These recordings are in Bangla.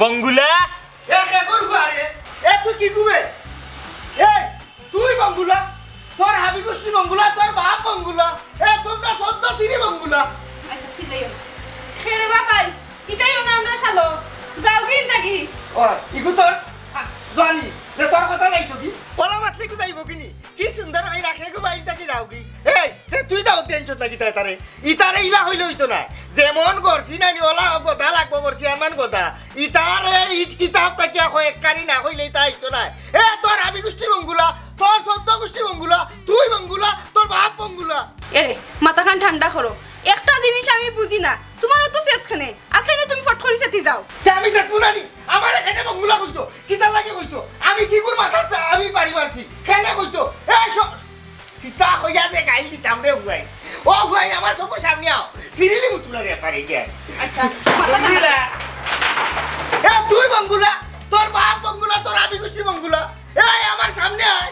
বঙ্গুলা এ কে করবো আরে এ তুই কি করবে এ তুই বঙ্গুলা তোর হাবি গোষ্ঠী বঙ্গুলা তোর বাপ বঙ্গুলা এ তোমরা সদ্য সিরি বঙ্গুলা আচ্ছা সিলাই খেরে বাবাই এটাই ওনা আমরা খালো যাও কি নাকি ও ইগু তোর জানি যে তোর কথা নাই তো কি ওলা মাছলি কো যাইব কিনি কি সুন্দর ভাই রাখে গো ভাই তাকি যাও কি এই তুই দাও টেনশন লাগি তারে ইতারে ইলা হইল হইতো না যেমন করছি না ওলা কথা লাগবো করছি এমন কথা ইতারে ইট কিতাব তাকিয়া হয় কারি না হইলে তাই তো না এ তোর আমি গোষ্ঠী বঙ্গুলা তোর সদ্য গোষ্ঠী বঙ্গুলা তুই বঙ্গুলা তোর বাপ বঙ্গুলা এরে মাথা খান ঠান্ডা করো একটা জিনিস আমি বুঝি না তোমারও তো সেতখানে আর খাইলে তুমি ফট করে সেতি যাও আমি সেতু নানি আমার এখানে বঙ্গুলা কইতো কিতা লাগে কইতো আমি কি করে মাথা আমি বাড়ি মারছি কেন কইতো এই কিতা কইয়া দে গাইল দিতাম রে ভাই ও ভাই আমার সব সামনে আও সিরিলি মুতুলা রে পারে গে আচ্ছা মাথা ঠান্ডা এ তুই বঙ্গুলা তোর বাপ বঙ্গুলা তোর আমি গোষ্ঠী বঙ্গুলা এই আমার সামনে আয়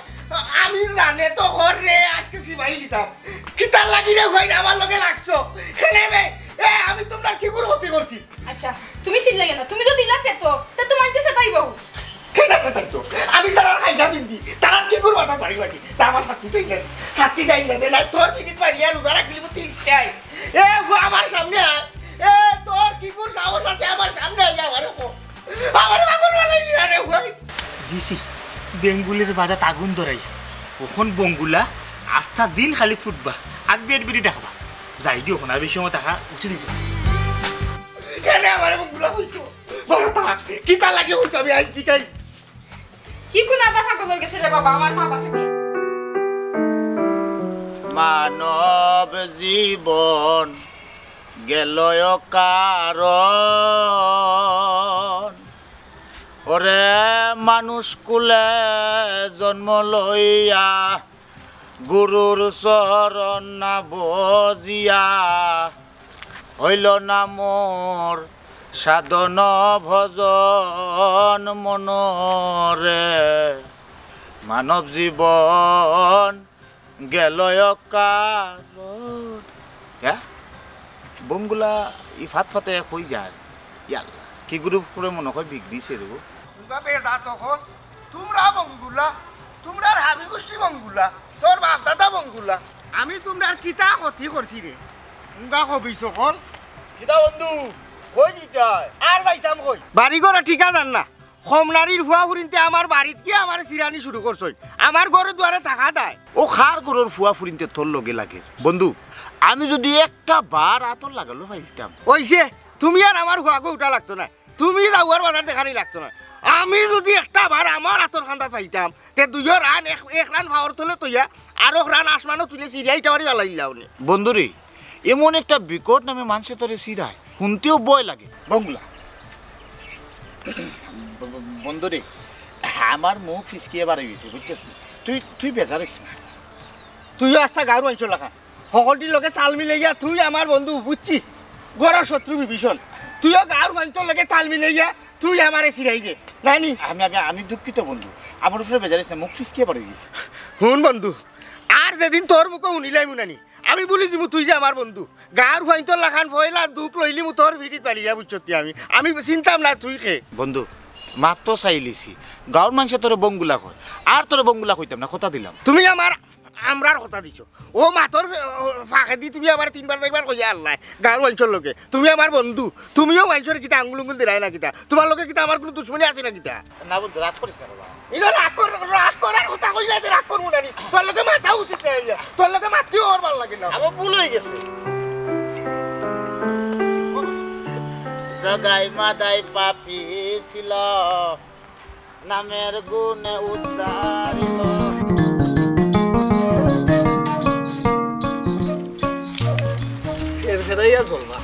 আমি জানে তো ঘর রে আজকে সিবাই দিতাম কিতা লাগি রে ভাই আমার লগে লাগছো খেলে রে এ আমি তোমার কি করে ক্ষতি করছি আচ্ছা তুমি চিল্লাই না তুমি তো দিলা সেতো তে তো মানছে সেটাই বাবু ঠিক আছে তাই তো আমি তার খাইলা বিন্দি তার কি করে মাথা বাড়ি বাড়ি তা আমার সাথী তো ইংরেজ সাথী গাই না দেনা তোর টিকিট পাইয়া রোজারা গিলি মুতি চাই এ আমার সামনে আয় এ তোর কি করে সাহস আছে আমার সামনে আয় আমার পাগল বানাই দিলা রে ভাই দিছি বেঙ্গুলির বাজাত আগুন ধরাই ওখন বঙ্গুলা আস্থা দিন খালি ফুটবা আর বেড বেরি দেখবা যাই দিও ওখানে বেশি সময় টাকা উঠে দিত কেন আমার বঙ্গুলা হইতো বড় থাক কিতা লাগে হইতো আমি আজ জিকাই কি কোন আদা পাগল গেছে রে বাবা আমার মা বাপে বিয়ে মানব জীবন গেলয় কারণ ওরে মানুষ কুলে জন্ম লইয়া গুরুর চরণ না বজিয়া হইল না মোর সাধন ভজন মনরে মানব জীবন গেলয় কারণ বঙ্গুলা ই ফাত ফাতে কই যায় ইয়াল্লা কি গ্রুপ করে মনে হয় বিগড়িছে রে তোমরা বঙ্গুলা তোমরা হাবি গোষ্ঠী বঙ্গুলা তোর বাপ দাদা বঙ্গুলা আমি তোমরা কিতা ক্ষতি করছি রে মুগা কবি সকল কিতা বন্ধু কই যাই আর যাইতাম কই বাড়ি ঘরে ঠিকা জান না হোমনারির ফুয়া ফুরিনতে আমার বাড়িত কি আমার সিরানি শুরু করছই আমার ঘরে দুয়ারে থাকা দেয় ও খার গরুর ফুয়া ফুরিনতে তোর লগে লাগে বন্ধু আমি যদি একটা বার আতর লাগালো পাইতাম ওইছে তুমি আর আমার ফুয়াকে উঠা লাগতো না তুমি যাওয়ার বাজার দেখানি লাগতো না আমি যদি একটা বার আমার আতর খান্ডা পাইতাম তে দুইও রান এক রান ভাওয়ার তোলে তৈয়া আর রান আসমানও তুলে সিরিয়াইটা বাড়ি আলাইলাও নে বন্ধুরে এমন একটা বিকট নামে মানুষের তোরে সিরায় শুনতেও বয় লাগে বঙ্গুলা বন্ধুরে আমার মুখ ফিসকিয়ে বাড়ি গেছে বুঝছিস তুই বেজার হইস না তুইও আস্থা গাঁর অঞ্চল লেখা সকলটির লগে তাল মিলাইয়া তুই আমার বন্ধু বুঝছি গড়ের শত্রু বিভীষণ তুইও গাঁর অঞ্চল লগে তাল মিলাইয়া তুই আমারে সিরাই দে নানি আমি দুঃখিত বন্ধু আমার উপরে বেজারিস না মুখ ফিসকিয়ে বাড়ি গেছে শুন বন্ধু আর যেদিন তোর মুখে শুনিলাই মুনানি আমি বলি যাবো তুই যে আমার বন্ধু গাঁর ফাইন্তর লাখান ফয়লা দুঃখ লইলি মু তোর ভিডিত পালিয়া বুঝছি আমি চিন্তাম না তুই খে বন্ধু মাপ তো চাইলিছি গাঁর মানুষে তোর বঙ্গুলা কয় আর তোর বঙ্গুলা কইতাম না কথা দিলাম তুমি আমার আমরার কথা দিছো ও মাতর ফাঁকে দি তুমি আমার 3 বার 4 বার কইয়া আল্লাহ গাঁর অঞ্চল লোকে তুমি আমার বন্ধু তুমিও মানুষের কিতা আঙ্গুল উঙ্গুল দিলাই না কিতা তোমার লোকে কিতা আমার কোনো দুশ্মনী আছে না কিতা না বন্ধু রাগ করিস না বাবা ইগো রাগ করার কথা কইলা যে রাগ করবো না তোর লোকে মাথা উচিত না তোর লোকে মাতিও ওর ভালো লাগে না আমার ভুল হয়ে গেছে জগাই মাদাই পাপি ছিল নামের গুণে উদ্ধারিল ফেরাইয়া চলবা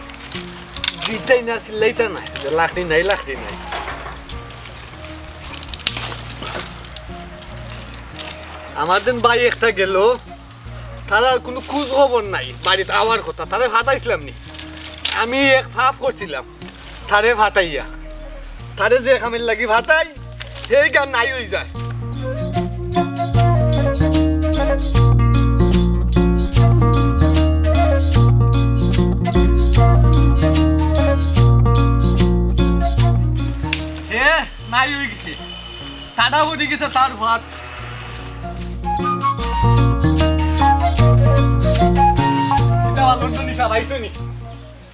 জিতাই না চিল্লাইটা নাই লাখনি নাই আমার দিন বাড়ি একটা গেল তার আর কোনো খোঁজ খবর নাই বাড়িতে আমার কথা তারে ভাতাইছিলাম নি আমি এক ফাপ করছিলাম তারে ভাতাইয়া তারে যে খামের লাগি ভাতাই সেই গান নাই হয়ে যায় গেছে তার ভাত লন্ডন হিসাব আইছো নি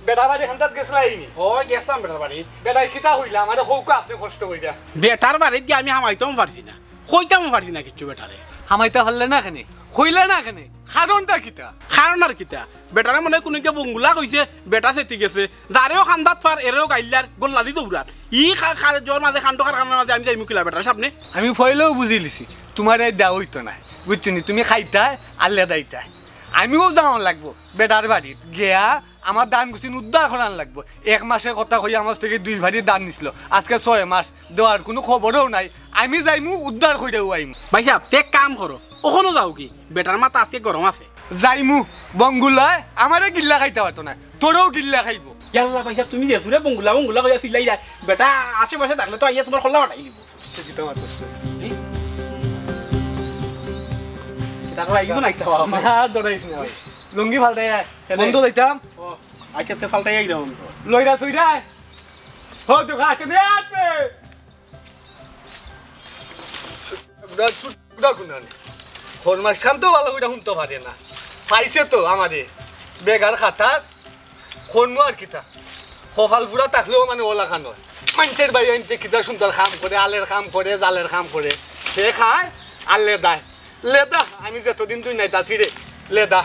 বেটা বাড়ি খান্তাত গেছিলাইনি ও গেছলাম বেটার বাড়ি বেটাই কিতা হইলা আমার সৌকা আপনি কষ্ট কইরা বেটার বাড়িত গিয়ে আমি হামাইতেও পারছি না কইতামও পারছি না কিচ্ছু বেটারে হামাইতা পারলে না কেনে হইলে না কেনে কারণটা কিতা কারণ আর কিতা বেটারে মনে হয় কোনোকে বঙ্গুলা কইছে বেটা চেতি গেছে যারেও খান্দাত ফার এরেও গাইলার গোল্লা দি দৌড়ার ই জোর মাঝে খান্টো কারখানার মাঝে আমি যাই মুখিলা বেটার সামনে আমি ফইলেও বুঝি লিছি তোমার এই দেওয়া হইতো না বুঝছো নি তুমি খাইতা আল্লে দাইতা আমিও যাওয়া লাগবো বেটার বাড়িত গিয়া আমার দান গুছিন উদ্ধার করান লাগবো 1 মাসের কথা কই আমার থেকে 2 ভারি দান নিছিল আজকে 6 মাস দেওয়ার কোনো খবরও নাই আমি যাইমু উদ্ধার কইরাও আইমু ভাই সাহেব তে কাম করো ওখানো যাও কি বেটার মাথা আজকে গরম আছে যাইমু বঙ্গুলায় আমারে গিল্লা খাইতে পারতো না তোরও গিল্লা খাইব ইয়াল্লা ভাই সাহেব তুমি যেছো রে বঙ্গুলা বঙ্গুলা কইয়া চিল্লাই যায় বেটা আশেপাশে থাকলে তো আইয়া তোমার খোলা হটাই দিব তারপর আইছো না একটা লুঙ্গি ফালতে বন্ধু যাইতাম ও আচ্ছা তে ফালটাই আইলাম লইরা সুইরা হো তো খাতে দে আপনি হরমাস খান তো ভালো করে শুনতে পারে না পাইছে তো আমাদের বেগার খাতা খনমু আর কিতা কপাল পুরা থাকলেও মানে ওলা খান মানুষের বাড়ি আনতে কিতা সুন্দর কাম করে আলের কাম করে জালের কাম করে সে খায় আর লেদায় লেদা আমি যতদিন তুই নাই তাছি রে লেদা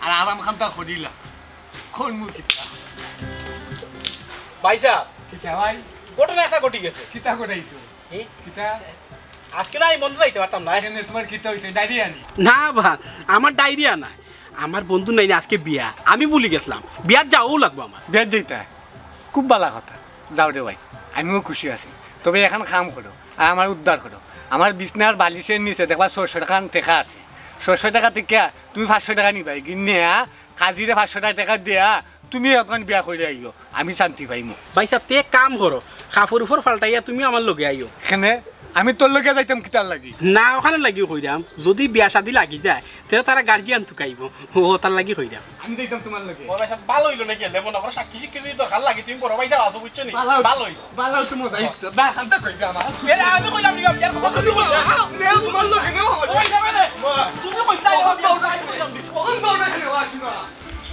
আর আরাম খামটা খরিলা খনমু কিতা ভাই সাহেব কিতা ভাই ঘটনা একটা ঘটি গেছে কিতা করাইছো কিতা আজকে না আমি বন্ধু যাইতে পারতাম না এখানে তোমার কিতা হইছে ডায়রিয়া নি না বা আমার ডায়রিয়া নাই আমার বন্ধু নাই না আজকে বিয়া আমি বলি গেছিলাম বিয়ার যাওয়াও লাগবো আমার বিয়ার যেটা খুব ভালো কথা যাও রে ভাই আমিও খুশি আছি তবে এখন কাম করো আর আমার উদ্ধার করো আমার বিছনার বালিশের নিচে দেখবা 600 টাকা টেকা আছে 600 টাকা থেকে তুমি 500 টাকা নিবাই কিনে কাজিরে 500 টাকা দেয়া তুমি এখন বিয়া করে আইও আমি শান্তি পাইমু ভাই সাহেব তে কাম করো কাপড় উপর ফাল্টাইয়া তুমি আমার লগে আইও এখানে আমি তোর লগে যাইতাম কিতার লাগি না ওখানে লাগি কইরাম যদি বিয়া শাদি লাগি যায় তাহলে তারা গার্জিয়ান তুকাইব ও তার লাগি কইরাম আমি যাইতাম তোমার লগে ভাই সাহেব ভালো হইলো নাকি লেবন আমার সাক্ষী শিক্ষা দিতে দরকার লাগে তুমি বড় ভাই সাহেব আছো বুঝছো নি ভালো হইলো ভালো তুমি যাইছো না হান্তা কইবা আমার আমি কইলাম নি বিয়ার কথা তুমি বলছো নেও তোমার লগে নেও ওই যাবে রে তুমি কইতা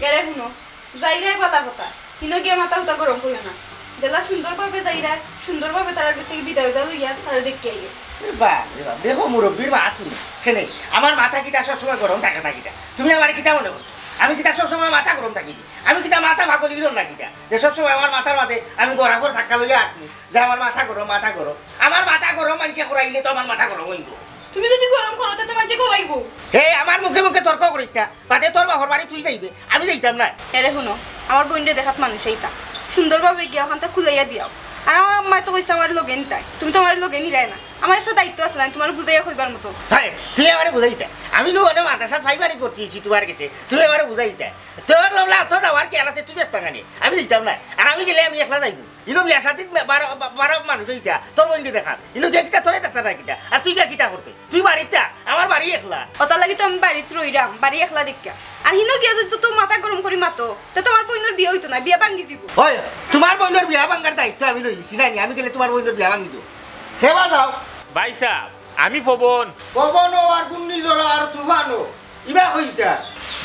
এরে শুনো যাইরাই পাতা কথা হিনো গিয়ে মাথা উতা গরম করিও না জেলা সুন্দরভাবে যাইরা সুন্দরভাবে তার কাছ থেকে বিদায় দাও ইয়া তারা দেখতে আইও বাহ দেখো মুরব্বীর মা তুমি খেনে আমার মাথা কিটা সবসময় গরম থাকে না কিটা তুমি আমার কিটা মনে করছো আমি কিটা সবসময় মাথা গরম থাকি আমি কিটা মাথা ভাগলি গরম না কিটা যে সবসময় আমার মাথার মাঝে আমি বরাবর ধাক্কা লইয়া আটনি যে আমার মাথা গরম আমার মাথা গরম মানুষে করাইলে তো আমার মাথা গরম হইব তুমি যদি গরম করো তো মাঝে করাইবো হে আমার মুখে মুখে তর্ক করিস না বাদে তোর বাহর বাড়ি তুই যাইবে আমি যাইতাম না এরে শুনো আমার বোনরে দেখাত মানুষ এইটা সুন্দরভাবে গিয়া ওখানটা খুলাইয়া দিয়াও আর আমার আম্মা তো কইছে আমার লগে নিতাই তুমি তো আমার লগে নিরাই না আমার একটা দায়িত্ব আছে না তোমার বুঝাইয়া কইবার মতো হ্যাঁ তুই আমারে বুঝাইতে আমি নো অনেক মাদ্রাসাত ফাইবারি করতেছি তোমার কাছে তুমি আমারে বুঝাইতে তোর লবলা তো যাওয়ার কি আছে তুই চেষ্টা গানি আমি যাইতাম না আর আমি গেলে আমি একলা যাইব ইনো বিয়া সাথে বারো মানুষ হইতা তোর বন্ধু দেখা ইনো গিয়া কিতা তোরে চেষ্টা না কিতা আর তুই গিয়া কিতা করতে তুই বাড়িতে আমার বাড়ি একলা ওটার লাগি তো আমি বাড়িতে রইরাম বাড়ি একলা দেখা আর হিনো গিয়া যদি তো মাথা গরম করি মাতো তো তোমার বোনের বিয়ে হইতো না বিয়া ভাঙ্গি যাব হয় তোমার বোনের বিয়া ভাঙ্গার দায়িত্ব আমি লইছি না আমি গেলে তোমার বোনের বিয়া ভাঙ্গি দিব সেবা যাও ভাই সাহেব আমি পবন পবনও আর ঘূর্ণিঝড় আর তুফানও ইবা হইতা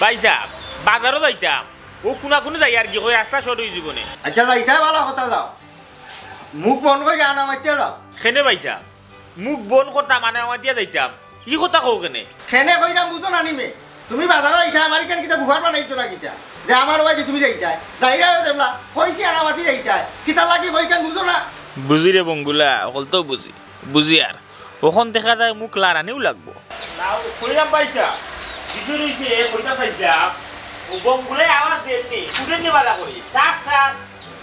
ভাই সাহেব বাজারও যাইতাম ও কোনা কোনো যাই আর কি হয়ে রাস্তা সর হয়ে জীবনে আচ্ছা যাইতা ভালো কথা যাও মুখ বন করে আনা মাইতে যাও খেনে ভাই সাহেব মুখ বন করতাম মানে আমার দিয়া যাইতাম ই কথা কও কেনে খেনে কইতাম বুঝো না নিমে তুমি বাজারে আইতা আমার কেন কিতা বুহার বানাইছো না কিতা যে আমার ওয়াই তুমি যাইতা যাইরা দেবলা কইছি আনা মাতি যাইতা কিতা লাগি কই কেন বুঝো না বুঝি রে বঙ্গুলা অকল তো বুঝি আর ওখান দেখা যায় মুখ লারানিও লাগবো কইলাম ভাই সাহেব কিছু রয়েছে কইতা পাইছিলাম ও বঙ্গুলাই আওয়াজ দেননি উঠে দিয়ে বালা করি টাস টাস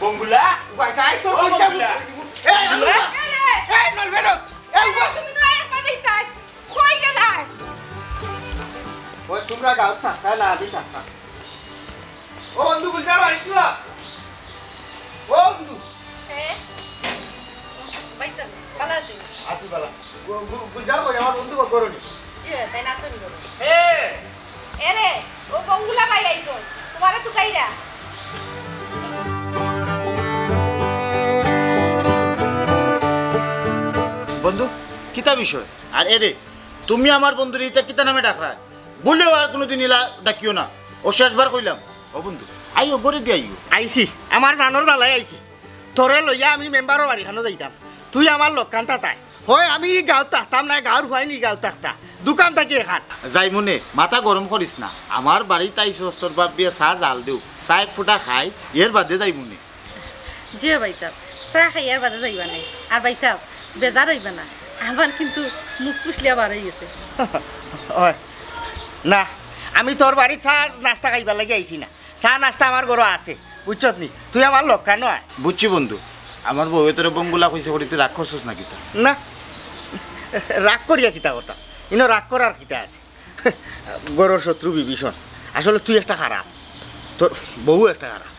বঙ্গুলা বাচ্চা আইছ তোর কইতা এই এই নল ফেরত এই তুমি তো এক পা দিতাই কই গেলাই ওই তোমরা গাও থাকা না আমি থাকা ও বন্ধু গুলজার বাড়ি কি ও বন্ধু হ্যাঁ পয়সা পালা আছে আসি বালা গুলজার কই আমার বন্ধু করনি জি তাই না শুনি এ এরে ও বঙ্গুলা ভাই আইছো তোমারে তো কাইরা বন্ধু কি কিতা বিষয় আর এরে তুমি আমার বন্ধুর ইটা কিতা নামে ডাকরা বললেও আর কোনোদিন ইলা ডাকিও না ও শেষবার কইলাম ও বন্ধু আইও গড়ে দিয়ে আইও আইছি আমার জানোর দালাই আইছি তোরে লইয়া আমি মেম্বারও বাড়িখানো যাইতাম তুই আমার লক্ষান্তা তাই হয় আমি গাঁৱত থাকতাম না গাঁৱৰ হয়নি গাঁৱত থাকতা দোকান থাকি এখান যাই মনে মাথা গরম করিস না আমার বাড়িতে আইসো তোর বাপ দিয়ে চা জাল দেও চা এক ফুটা খাই এর বাদে যাই মনে জিও ভাই সাহেব চাহ খাইয়ার বাদে যাইবা নাই আর ভাই সাহেব বেজার হইবা না আমার কিন্তু মুখ পুষলিয়া বার হয়ে গেছে হয় না আমি তোর বাড়িত চা নাস্তা খাইবার লাগি আইছি না চা নাস্তা আমার ঘর আছে বুঝছত নি তুই আমার লক্ষা নয় বুঝছি বন্ধু আমার বউ তোর বঙ্গুলা কইছে করি তুই রাগ করছিস না কিতা না রাগ করিয়া কিতা কথা ইনো রাগ করার কিতা আছে গরর শত্রু বিভীষণ আসলে তুই একটা খারাপ তোর বউ একটা খারাপ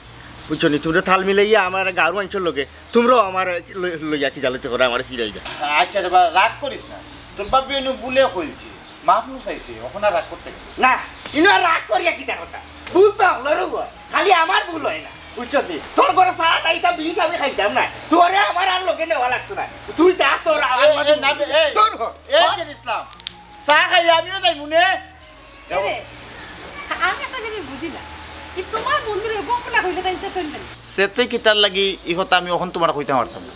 বুঝছো নি তোমরা থাল মিলাইয়া আমার গাঁর অঞ্চল লোকে তোমরাও আমার লইয়া কি জালতে করে আমার চিরাই যা আচ্ছা রে বা রাগ করিস না তোর বাপ বিয়ে বুলে কইছি মাফ নু চাইছে ওখানে রাগ করতে গেলে। না ইনো রাগ করিয়া কিতা কথা ভুল তো হলো খালি আমার ভুল হয় না বুঝছো নি তোর ঘরে চা তাইতা বিষ আমি খাইতাম না তোরে আমার আর লোকে নেওয়া লাগতো না তুই তা তোর ইসলাম চা খাই আমিও যাই মনে আমি একটা জিনিস বুঝি না কি তোমার বন্ধুরে বকলা হইলে তাই চলবেন সেতে কিতার লাগি ই কথা আমি ওখান তোমার কইতে পারতাম না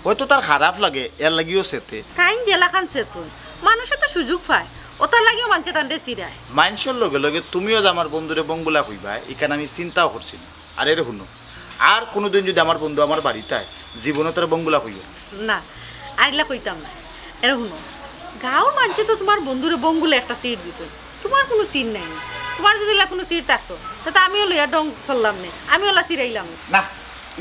হয়তো তার খারাপ লাগে এর লাগিও সেতে তাইন জেলা খান চেতন মানুষে তো সুযোগ পায় ওটার লাগিও মানছে তান্ডে চিরায় মানুষের লগে লগে তুমিও যে আমার বন্ধুরে বঙ্গুলা কইবা এখানে আমি চিন্তাও করছি না আর এর শুনো আর কোনোদিন যদি আমার বন্ধু আমার বাড়িতে আয় জীবনে তোর বঙ্গুলা কইও না আইলা কইতাম না এর শুনো গাঁৱৰ মানছে তো তোমার বন্ধুরে বঙ্গুলে একটা সিট দিছো তোমার কোনো সিট নাই তোমার যদি কোনো সিট থাকতো তাতে আমিও লইয়া ডং করলাম না আমি ওলা চিরাইলাম না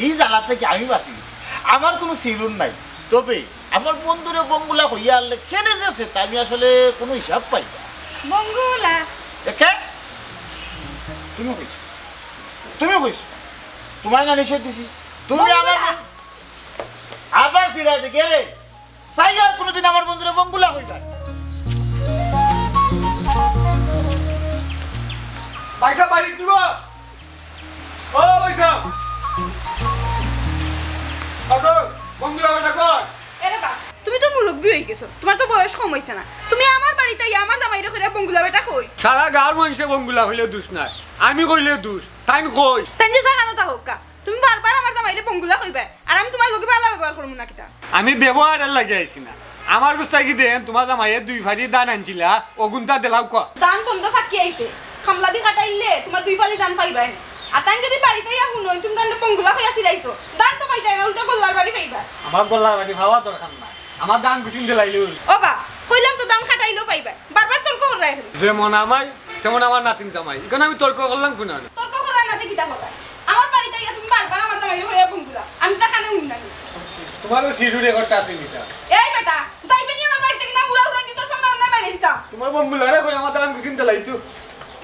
এই জ্বালা থেকে আমি বাঁচি গেছি আমার কোনো সিলুন নাই তবে আমার বন্ধুরে বঙ্গুলা কইয়া আনলে কেনে যেছে তা আমি আসলে কোনো হিসাব পাই না বঙ্গুলা দেখে তুমি কইছো তোমার না নিষেধ দিছি তুমি আমার আবার সিরাইতে গেলে চাই আর কোনোদিন আমার বন্ধুরে বঙ্গুলা কইবা পয়সা বাড়ি দিব ও পয়সা আদর বঙ্গুলা বেটা কর এরে বা তুমি তো মুরব্বী হয়ে গেছো তোমার তো বয়স কম হইছে না তুমি আমার বাড়িতে আমার জামাইরে কইরা বঙ্গুলা বেটা কই সারা গাঁর মানুষে বঙ্গুলা হইলে দোষ নাই আমি কইলে দোষ তাইন কই তাই যে জাহানো তা হোক তুমি বারবার আমার জামাইরে বঙ্গুলা কইবা আর আমি তোমার লগে ভালো ব্যবহার করব না কিতা আমি ব্যবহারের লাগে আইছি না আমার গুস্তাই কি দেন তোমার জামাইয়ে দুই ফাড়ি দান আনছিলা ওগুনটা দেলাও ক দান বন্ধ থাকি আইছে খামলা দি কাটাইলে তোমার দুই ফালি দান পাইবা আর তাই যদি বাড়িতে ইয়া হুনো তুমি দান বঙ্গুলা কইয়া সিরাইছো দান তো পাইতা না উল্টা গোল্লার বাড়ি পাইবা আমার গলার বাড়ি ভাবা দরকার না আমার দান গুছিন দিলাইলে ও বা কইলাম তো দান কাটাইলেও পাইবা বারবার তর্ক করে রাখবে যেমন আমাই তেমন আমার নাতিন জামাই এখানে আমি তর্ক করলাম কোন তর্ক করে না কিতা কথা আমার বাড়িতে ইয়া তুমি বারবার আমার জামাইরে কইয়া বঙ্গুলা আমি তা কানে উন্না তোমার সিঁড়ি রেকর্ডটা আছে নিটা এই বেটা যাইবে নি আমার বাড়িতে কিনা উড়া উড়া কি তোর সামনে না বাইরে দিতা তোমার বঙ্গুলারে কই আমার দান গুছিন দিলাইতো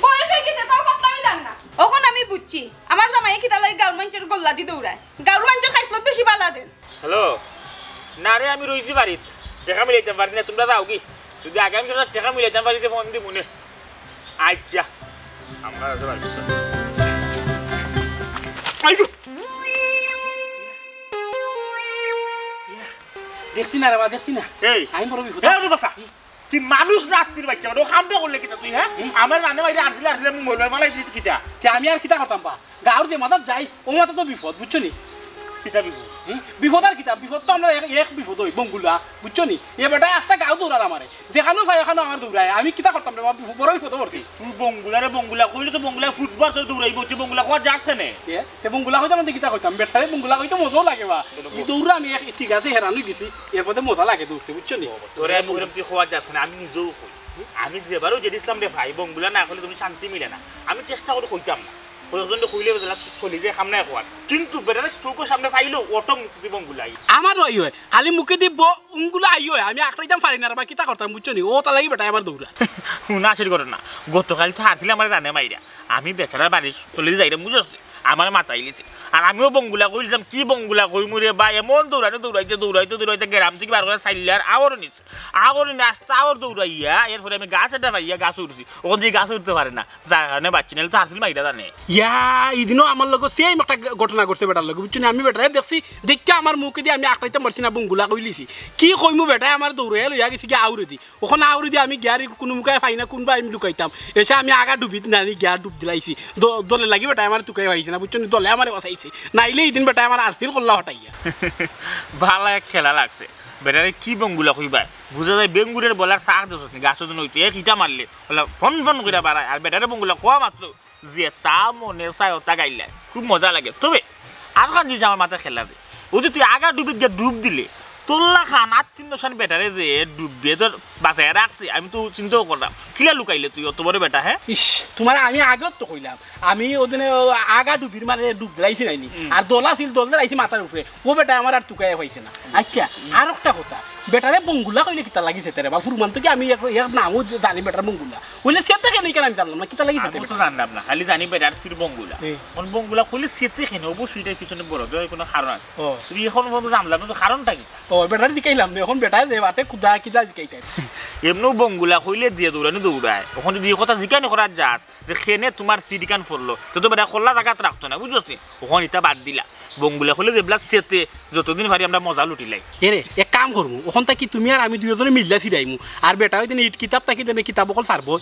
বয়স হয়ে গেছে তাও পাত্তা আমি জান না ওখন আমি বুঝছি আমার জামাই কি তালাই গাউর মাঞ্চের গোল্লা দি দৌড়ায় গাউর মাঞ্চের খাইছলত বেশি বালা দেন হ্যালো না রে আমি রইছি বাড়িত টাকা মিলাইতাম পারি না তোমরা যাও কি যদি আগামী সপ্তাহে টাকা মিলাইতাম বাড়িতে ফোন দি মনে আচ্ছা আমরা দেখছি না রে বা দেখছি না এই আমি বড় বিপদ বাসা তুই মানুষ না আত্মীর বাচ্চা ও খামটা করলে কিতা তুই হ্যাঁ আমার রান্না বাইরে আসলে মোবাইল মালাই দিস কিতা আমি আর কিতা করতাম পা গাঁৱৰ যে মাথাত যাই ও মাথা তো বিপদ বুঝছো নি কিতা বিপদ বিপদ আর কিতা বিপদ তো আমরা এক বিপদ হই বঙ্গুলা বুঝছো নি এ বেটা একটা গাঁও দৌড়ার আমারে যেখানেও ভাই এখানেও আমার দৌড়ায় আমি কিতা করতাম রে বড় বিপদ পড়ছি তুই বঙ্গুলা কইলে তো বঙ্গুলা ফুটবল তো দৌড়াইব হচ্ছে বঙ্গুলা কোয়া যাচ্ছে না তে বঙ্গুলা হইতে আমাদের কিতা করতাম বেটারে বঙ্গুলা হইতে মজাও লাগে বা দৌড়া আমি ঠিক আছে হেরান হয়ে গেছি এরপরে মজা লাগে দৌড়তে বুঝছো নি তোরে মুখের তুই খোয়া যাচ্ছে না আমি নিজেও কই আমি যেবারও যে ইসলাম রে ভাই বঙ্গুলা না করলে তুমি শান্তি মিলে না আমি চেষ্টা করে কইতাম না প্রয়োজন কইলে চলি যায় সামনে খোয়ার কিন্তু বেটারে স্ট্রোকের সামনে পাইলো অটো মুক্তি বঙ্গুলাই আমারও আই হয় খালি মুখে দিব উঙ্গুলা আই হয় আমি আঁকড়াইতাম পারি না বা কিতা করতাম বুঝছো নি ও তা লাগি বেটা আমার দৌড়া না আসলে করে না গতকাল তো হারছিলে আমার জানে মাইরা আমি বেচারার বাড়ি চলে যাই বুঝছি আমার মাথায় লিছে আর আমিও বঙ্গুলা কইলাম কি বঙ্গুলা কই মুরে বা এমন দৌড়াইতে গ্রাম থেকে বার করে চাইলার আওয়ারও নিচ্ছে আওয়ারও নিয়ে আসতে আওয়ার দৌড়াইয়া এরপরে আমি গাছ এটা পাইয়া গাছ উঠছি ওখান থেকে গাছ উঠতে পারে না যার কারণে বাচ্চা নিলে তো হাসিল মাইটা জানে ইয়া এদিনও আমার লোক সেম একটা ঘটনা ঘটছে বেটার লোক বুঝছো আমি বেটারে দেখছি দেখে আমার মুখে দিয়ে আমি আঁকটাইতে মারছি না বঙ্গুলা কইলিছি কি কইমু বেটাই আমার দৌড়ে লইয়া গেছি কি আউরে দি ওখানে আউরে দিয়ে আমি গিয়ার কোনো মুখায় পাই না কোনবা আমি লুকাইতাম এসে আমি আগা ডুবি নানি গিয়ার ডুব দিলাইছি দলে লাগি বেটাই আমার তুকাই পাইছে না বুঝছো দলে আমার বাঁচাইছে নাইলে এই দিন বেটাই আমার আরসিল করলা হটাইয়া ভালো এক খেলা লাগছে বেটারে কি বঙ্গুলা কইবা বুঝা যায় বেঙ্গুরের বলার চাক দোষ গাছ হইতো এক ইটা মারলে বলে ফন ফন করে বাড়ায় আর বেটারে বঙ্গুলা কোয়া মাত্র যে তা মনে চায় ওটা গাইলায় খুব মজা লাগে তবে আর খান দিয়েছে আমার মাথায় খেলা দিয়ে ও যে তুই আগা ডুবি গিয়ে ডুব দিলে তোল্লা খান আর 3 বেটারে যে ডুববে তোর বাঁচায় রাখছি আমি তো চিন্তাও করলাম কিলা লুকাইলে তুই অত বড় বেটা হ্যাঁ ইস তোমার আমি আগত তো কইলাম আমি ওদিনে আগা ডুবির মানে ডুব দিলাইছি নাইনি আর দোলা ছিল দোল দিলাইছি মাথার উপরে ও বেটা আমার আর তুকাই হয়েছে না আচ্ছা আর একটা কথা বেটারে বঙ্গুলা কইলে কিতা লাগিছে তেরে বা ফুরমান তো কি আমি এর নামও জানি বেটার বঙ্গুলা বলে সেতে কেন কেন আমি জানলাম না কিতা লাগিছে আমি তো জানলাম না খালি জানি বেটার ফির বঙ্গুলা কোন বঙ্গুলা কইলে সেতে কেন অবশ্যই এটার পিছনে বড় কোনো কারণ আছে তুমি এখন বন্ধু জানলাম না তো কারণটা কি ও বেটার দিকাইলাম না এখন বেটায় যে বাতে খুদা কিতা দিকাইতাই এমনও বঙ্গুলা কইলে দিয়ে দৌড়ায় ওখানে দিয়ে কথা জিজ্ঞানি করার যাস যে খেনে তোমার সিডিকান ফললো তো বেটা খোলা জায়গাত রাখতো না বুঝছো ওখানে এটা বাদ দিলা বঙ্গুলা হলে যেগুলা সেতে যতদিন পারি আমরা মজা লুটিলাই এরে এক কাম করবো ওখান থাকি তুমি আর আমি দুজনে মিললা ফিরাইমু আর বেটা হইতে ইট কিতাব থাকি তেনে কিতাব অকল পারবো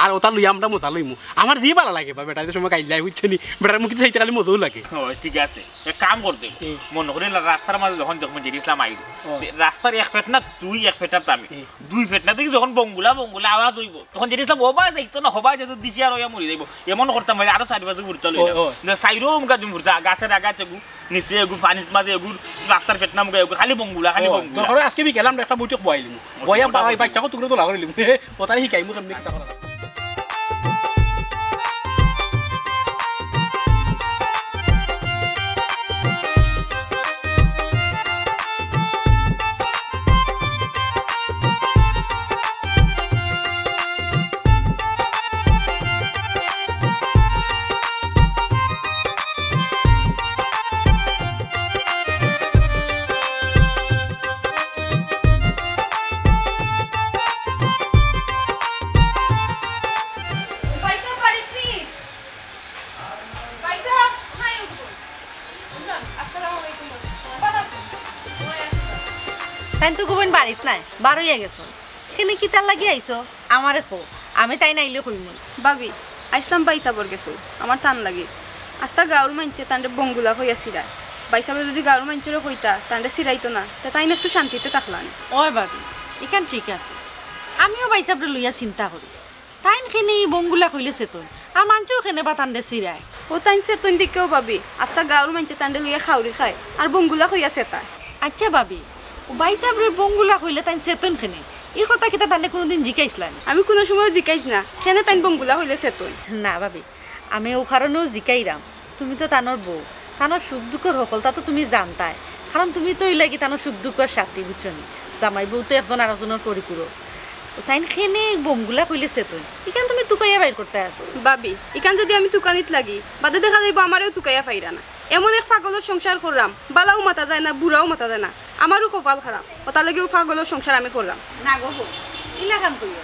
আর ওটা লইয়া আমরা মজা লইমু আমার যে ভালো লাগে বা বেটা সময় গাইলাই বুঝছো নি বেটার মুখে খাইতে খালি মজাও লাগে ঠিক আছে এক কাম করতে মনে করি রাস্তার মাঝে যখন যখন জেরিসলাম আইব রাস্তার এক ফেট না তুই এক ফেটার আমি 2 ফেট না দেখি যখন বঙ্গুলা আওয়াজ হইব তখন জেরিসলাম হবা যাইতো না হবা যেত দিছি আর ওয়া মরি যাইব এমন করতাম ভাই আরো 4 বাজে ঘুরতে লইলাম সাইরো মুখা তুমি ঘুরতা গাছের আগাতে নিচে এগু পানির মাঝে এগু রাস্তার পেট নাম এগু খালি বঙ্গুলা ধরো আজকে বি গেলাম একটা বইটক বয়াইলিমু বয়া বাচ্চাকে টুকরো তো লাগাইলিমু ওটারে শিখাইমু তুমি কিতা করা তাই তো গোবেন বাড়িত নাই বারোইয়া গেছো এখানে কি তার লাগি আইসো আমারে খো আমি তাই নাইলে কইম ভাবি আইসলাম বাইসাবর গেছো আমার টান লাগে আস্তা গাঁর মানছে তান্ডে বঙ্গুলা হইয়া সিরায় বাইসাবর যদি গাঁর মানছেরও হইতা তান্ডে সিরাইতো না তা তাই একটু শান্তিতে থাকলাম ওই ভাবি এখান ঠিক আছে আমিও বাইসাবরে লইয়া চিন্তা করি তাইন খেনে বঙ্গুলা কইলে চেতন আর মানছেও খেনে বা তান্ডে সিরায় ও তাইন চেতন দিকেও ভাবি আস্তা গাঁর মানছে তান্ডে লইয়া খাউরি খায় আর বঙ্গুলা হইয়া চেতায় আচ্ছা ভাবি বাইসাবরে বঙ্গুলা কইলে তাইন চেতন খেনে এই কথা কিতা তান্ডে কোনোদিন জিকাইছিলাম আমি কোনো সময় জিকাইছ না খেনে তাইন বঙ্গুলা হইলে চেতন না ভাবি আমি ও কারণেও জিকাইরাম তুমি তো তানোর বউ তানোর সুখ দুঃখের সকল তা তো তুমি জানতাই কারণ তুমি তো ওই লাগি তানোর সুখ দুঃখের সাথী বুঝছো নি জামাই বউ তো একজন আরেকজনের পরিপূরক তাইন খেনে বঙ্গুলা কইলে চেতন ইখান তুমি তুকাইয়া বাইর করতে আসো ভাবি ইখান যদি আমি তুকানিত লাগি বাদে দেখা যাইব আমারও তুকাইয়া ফাইরা না এমন এক পাগলের সংসার করলাম বালাও মাতা যায় না বুড়াও মাতা যায় না আমারও কপাল খারাপ ওটা লাগেও পাগলের সংসার আমি করলাম না গো ইলা কাম করিও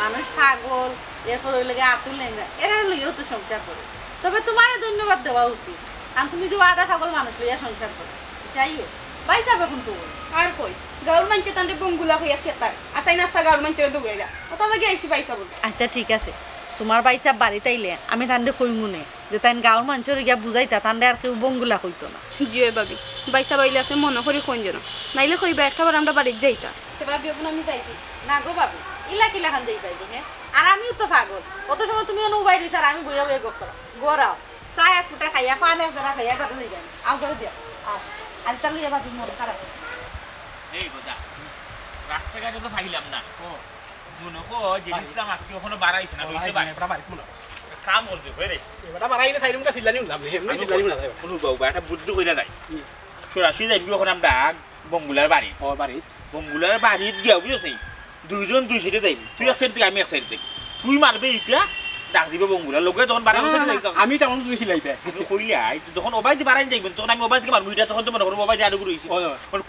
মানুষ পাগল এরপর ওই লাগে আতুল লেঙ্গা এরা লইয়াও তো সংসার করে তবে তোমারে ধন্যবাদ দেওয়া উচিত কারণ তুমি যে আধা পাগল মানুষ লইয়া সংসার করো যাইও বাইসা বেগুন তো আর কই গাঁর মানছে তান্ডে বঙ্গুলা হইয়া চেতায় আর তাই নাস্তা গাঁর মানছে দৌড়াইরা ওটা লাগে আইসি বাইসা বলতে আচ্ছা ঠিক আছে তোমার বাইসা বাড়িতে আইলে আমি তান্ডে কইমু নে যে তাই গাঁর মানুষের গিয়া বুঝাইতা তান্ডে আর কেউ বঙ্গুলা কইতো না জিও ভাবি বাইসা বাইলে আপনি মনে করি কোন যেন নাইলে কইবা একটাবার আমরা বাড়ির যাইতা সে ভাবি এখন আমি যাইছি না গো বাবু ইলা কিলা খান যাই পাইবো হ্যাঁ আর আমিও তো পাগল কত সময় তুমি অনু বাইরে আর আমি বইয়া বইয়া গপ করা গোরাও চায় এক ফুটা খাইয়া পানে জরা খাইয়া কথা হয়ে যায় আউ করে দিয়া আর তাহলে এবার তুমি মন খারাপ এই কথা রাস্তাঘাটে তো ফাইলাম না মনে কো জিনিসটা আজকে ওখানে বাড়াইছে না হইছে বাড়িত মনে কাম করতে রে এবারে বাড়াইলে সাইরুমটা সিল্লানি উঠলাম এমনি সিল্লানি উঠলাম কোনো বাবা একটা বুদ্ধি কইরা যায় সরাসরি যাইবি ওখানে আমরা বঙ্গুলার বাড়ি ও বাড়ি বঙ্গুলার বাড়িত গিয়া বুঝছ নাই দুইজন দুই সাইডে যাইবি তুই এক সাইড থেকে আমি এক সাইড থেকে তুই মারবে এটা ডাক দিব বঙ্গুলা লোকে যখন বাড়াই আমি তেমন তুমি সিলাইবে কইলা যখন ওবাই যে বাড়াই যাইবেন তখন আমি ওবাই থেকে মারবো এটা তখন তো মনে করবো ওবাই যে আরো রয়েছে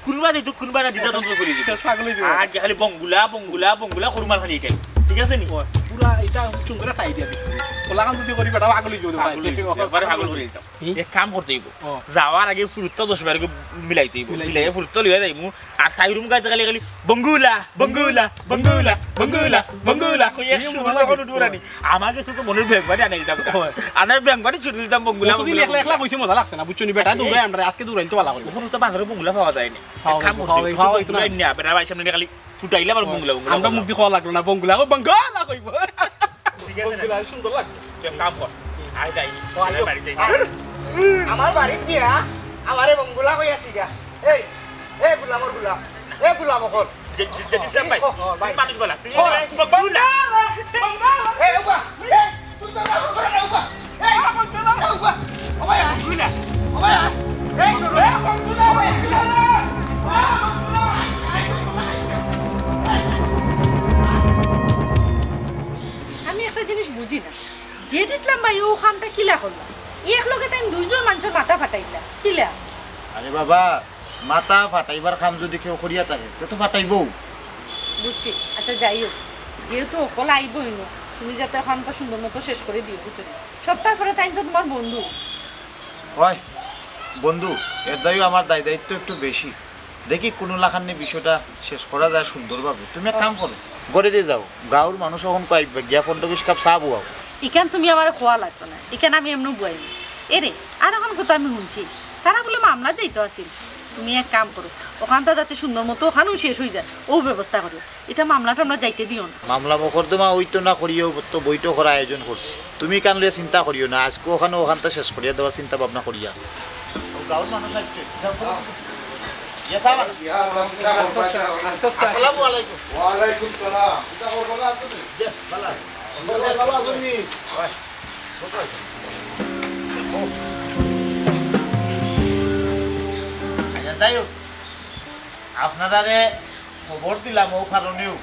খুলবা দিত খুলবা না দিতে তন্ত্র করে দিত আর খালি বঙ্গুলা বঙ্গুলা বঙ্গুলা খুরমার খালি এটাই ঠিক আছে নি পুরা এটা চুম করে টাই দিয়া দিছি ওলা কাম যদি করি বেটা আগলি দিব একবারে পাগল করে দিতাম এক কাম করতে হইব যাওয়ার আগে ফুরুত্তা 10 বার মিলাইতে হইব মিলাই ফুরুত্তা লইয়া যাইমু আর সাই রুম গাইতে খালি খালি বঙ্গুলা বঙ্গুলা বঙ্গুলা বঙ্গুলা বঙ্গুলা কই এক শুরু করে দুরানি আমাকে শুধু মনের ব্যাংবাড়ি আনে দিতাম আনার ব্যাংবাড়ি ছুটি দিতাম বঙ্গুলা তুমি একলা একলা কইছি মজা লাগছে না বুঝছনি বেটা দৌড়াই আমরা আজকে দৌড়াইতে তো ভালো করি ওখানে তো বাজারে বঙ্গুলা পাওয়া যায় না কাম করতে হইব না বেটা ভাই সামনে খালি ফুটাইলে আবার বঙ্গুলা বঙ্গুলা আমরা মুখ দি খাওয়া লাগলো না বঙ্গুলা ও বঙ্গুলা কইব ঠিক আছে বঙ্গুলা সুন্দর লাগবে কাম কর আই যাই বাড়ি যাই আমার বাড়িত দিয়া আমারে বঙ্গুলা কই আছি গা এই এই গুলামর গুলা এই গুলাম কল যদি সাম ভাই মানুষ বলা তুই বঙ্গুলা এই উবা এই তুই তো না করে না উবা এই বঙ্গুলা উবা ওবা বঙ্গুলা ওবা এই শুরু বঙ্গুলা আমি একটা জিনিস বুঝি না জেড ইসলাম ভাই ও কামটা কিলা করলাম এক লগে তাই দুইজন মানুষের মাথা ফাটাইলা কিলা আরে বাবা মাথা ফাটাইবার কাম যদি কেউ করিয়া থাকে তো ফাটাইবো বুঝছি আচ্ছা যাই হোক যেহেতু অকল আইবই না তুমি যাতে কামটা সুন্দর মতো শেষ করে দিও বুঝছো সপ্তাহ পরে তাই তো তোমার বন্ধু হয় বন্ধু এর দায়ও আমার দায়িত্ব একটু বেশি দেখি কোনো লাখান্নি বিষয়টা শেষ করা যায় সুন্দরভাবে তুমি এক কাম করো গড়ে দিয়ে যাও গাঁর মানুষ এখন পাইবে গিয়া 15-20 কাপ চা বুয়াও এখান তুমি আমার খোয়া লাগতো না এখানে আমি এমনি বুয়াইনি এরে আর এখন কথা আমি শুনছি তারা বলে মামলা যাইতো আসিল তুমি এক কাম করো ওখানটা যাতে সুন্দর মতো ওখানেও শেষ হয়ে যায় ও ব্যবস্থা করো এটা মামলাটা আমরা যাইতে দিও না মামলা মকদ্দমা ওইতো না করিও তো বইটো করা আয়োজন করছি তুমি কান লইয়া চিন্তা করিও না আজকে ওখানে ওখানটা শেষ করিয়া দেওয়ার চিন্তা ভাবনা করিয়া গাঁর মানুষ আসছে আসসালামু আলাইকুম ওয়ালাইকুম সালাম এটা বলা আছে জি ভালো ভালো আছেন আচ্ছা যাই হোক আপনারা খবর দিলাম ও কারণেও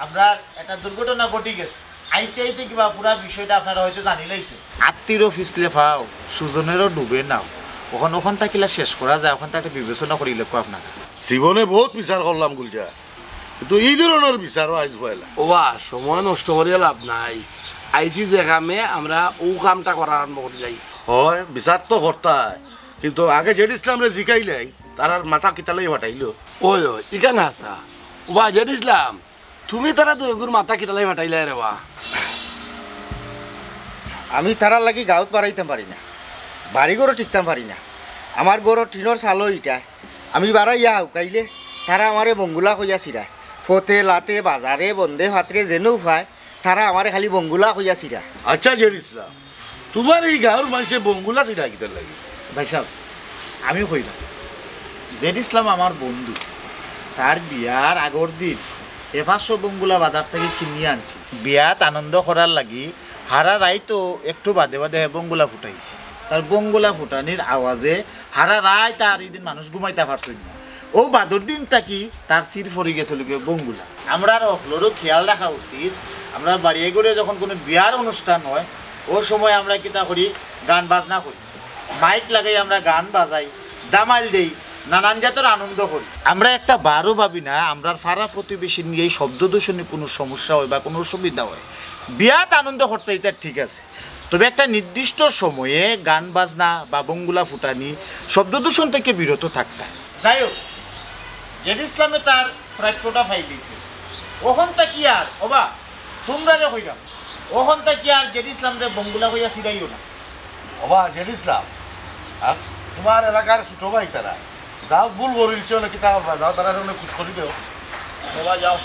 আমরা একটা দুর্ঘটনা ঘটে গেছে আইতে আইতে কিবা পুরা বিষয়টা আপনারা হয়তো জানি লাইছে আত্মীয়রও ফিসলে ফাও সুজনেরও ডুবে নাও ওখান ওখান থাকিলা শেষ করা যায় ওখান একটা বিবেচনা করিলে কো আপনারা জীবনে বহুত বিচার করলাম গুলজা কিন্তু এই ধরনের বিচারও আইজ পয়লা ওবা সময় নষ্ট করিয়া লাভ নাই আইসি যে কামে আমরা ও কামটা করা আরম্ভ করে যাই হয় বিচার তো করতাই কিন্তু আগে জেড ইসলামরে জিকাইলাই তার আর মাথা কিতালাই ফাটাইলো ওই ওই ইকান আসা ওবা জেড ইসলাম তুমি তারা তো এগুর মাথা কিতালাই ফাটাইলে রে বা আমি তারার লাগি গাঁত বাড়াইতে পারি না বাড়ি ঘরও টিকতাম পারি না আমার ঘরও টিনের চালো ইটা আমি বাড়াইয়া উকাইলে তারা আমারে বঙ্গুলা কইয়া চিরা ফতে লাতে বাজারে বন্ধে ভাতরে যেনেও পায় তারা আমারে খালি বঙ্গুলা কইয়া চিরা আচ্ছা জেড ইসলাম তোমার এই গাঁর মানুষে বঙ্গুলা চিটা কিতার লাগে ভাই সাহেব আমি কইলাম জেড ইসলাম আমার বন্ধু তার বিয়ার আগর দিন 500 বঙ্গুলা বাজার থেকে কিনিয়ে আনছি বিয়াত আনন্দ করার লাগি হারা রাই তো একটু বাদে বাদে বঙ্গুলা ফুটাইছি তার বঙ্গুলা ফুটানির আওয়াজে হারা রায় তার এদিন মানুষ ঘুমাইতে পারছিল না ও বাদর দিন তাকি তার সির ফরি গেছিল বঙ্গুলা আমরা আর অফলোরও খেয়াল রাখা উচিত আমরা বাড়িয়ে করে যখন কোনো বিয়ার অনুষ্ঠান হয় ও সময় আমরা কিতা করি গান বাজনা করি মাইক লাগাই আমরা গান বাজাই দামাইল দেই নানান জাতের আনন্দ করি আমরা একটা বারও ভাবি না আমরা ফারা প্রতিবেশী নিয়ে এই শব্দ দূষণে কোনো সমস্যা হয় বা কোনো অসুবিধা হয় বিয়াত আনন্দ করতে এটা ঠিক আছে তবে একটা নির্দিষ্ট সময়ে গান বাজনা বা বঙ্গুলা ফুটানি শব্দ দূষণ থেকে বিরত থাকতে যাই হোক জেড ইসলামে তার প্রাপ্যটা পাই দিয়েছে ওখানটা কি আর ওবা তোমরা রে হইলাম ওখানটা কি আর জেড ইসলাম রে বঙ্গুলা হইয়া সিরাইও না ওবা জেড ইসলাম তোমার এলাকার ছোট ভাই তারা যাও ভুল করিল চলে কিতা করবা যাও তারা খুশ করি দেও যাও